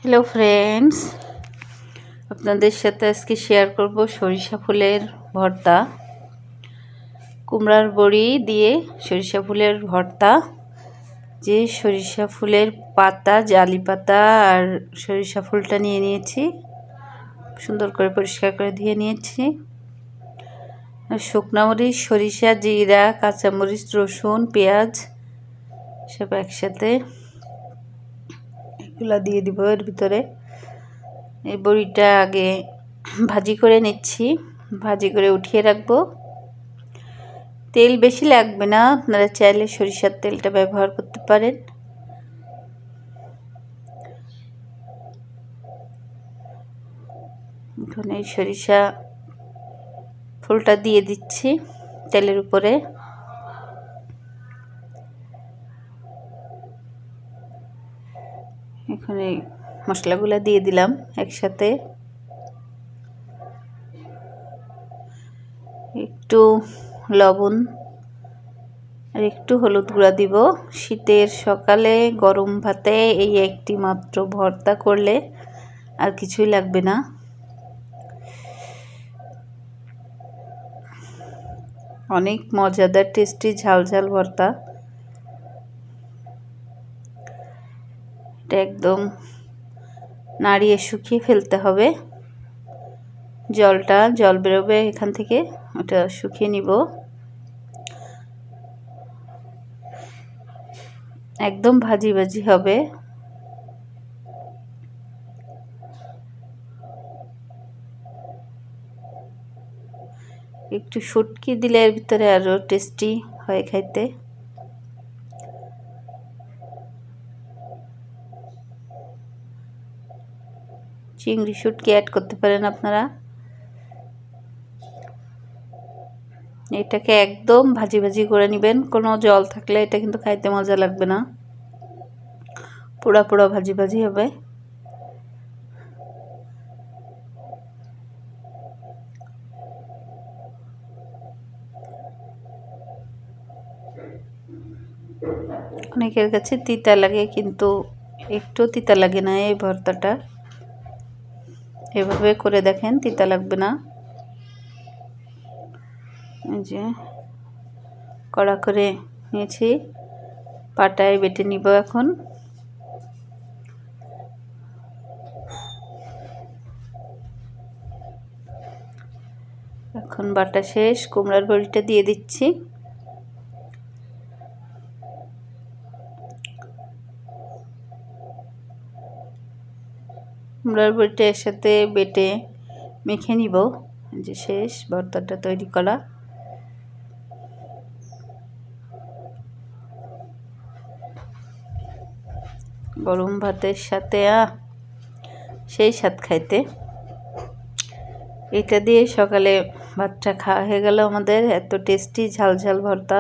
Hello friends, আপনাদের সাথে আজকে শেয়ার করব সরিষা ফুলের ভর্তা। কুমড়ার বড়ি দিয়ে সরিষা ফুলের ভর্তা। যে সরিষা ফুলের পাতা, জালি পাতা আর সরিষা ফুলটা নিয়ে নিয়েছি, সুন্দর করে পরিষ্কার করে ধুয়ে নিয়েছি। শুকনো মরিচ, সরিষা, জিরা, কাঁচামরিচ, রসুন, পেঁয়াজ সব একসাথে এগুলো দিয়ে দিব এর ভিতরে। এই বড়িটা আগে ভাজি করে নিচ্ছি, ভাজি করে উঠিয়ে রাখবো। তেল বেশি লাগবে না, আপনারা চাইলে সরিষার তেলটা ব্যবহার করতে পারেন। এখন এই সরিষা ফুলটা দিয়ে দিচ্ছি তেলের উপরে। এখন এই মশলাগুলো দিয়ে দিলাম একসাথে। একটু লবণ আর একটু হলুদ গুঁড়া দিব। শীতের সকালে গরম ভাতে এই একটি মাত্র ভর্তা করলে আর কিছুই লাগবে না। অনেক মজাদার টেস্টি ঝাল ঝাল ভর্তা। এটা একদম নাড়িয়ে শুকিয়ে ফেলতে হবে। জল বেরোবে এখান থেকে, ওটা শুকিয়ে নিব। একদম ভাজি ভাজি হবে। একটু শুটকি দিলে এর ভিতরে আরো টেস্টি হয় খাইতে। চিংড়ি শুটকি অ্যাড করতে পারেন আপনারা। এটাকে একদম ভাজি ভাজি করে নেবেন। কোনো জল থাকলে এটা কিন্তু খাইতে মজা লাগবে না, পুরা পুরা ভাজি ভাজি হবে। অনেকের কাছে তিতা লাগে, কিন্তু একটু তিতা লাগে না এই ভর্তাটা। এভাবে করে দেখেন, তিতা লাগবে না। এই যে কড়া করে নিয়েছি, পাটায় বেটে নিব। এখন বাটা শেষ, কুমড়ার বড়িটা দিয়ে দিচ্ছি। কুমড়ার বড়িটা এর সাথে বেটে মেখে নিব। যে শেষ ভর্তাটা তৈরি করা। গরম ভাতের সাথে সেই স্বাদ খাইতে। এটা দিয়ে সকালে ভাতটা খাওয়া হয়ে গেল আমাদের। এত টেস্টি ঝাল ঝাল ভর্তা।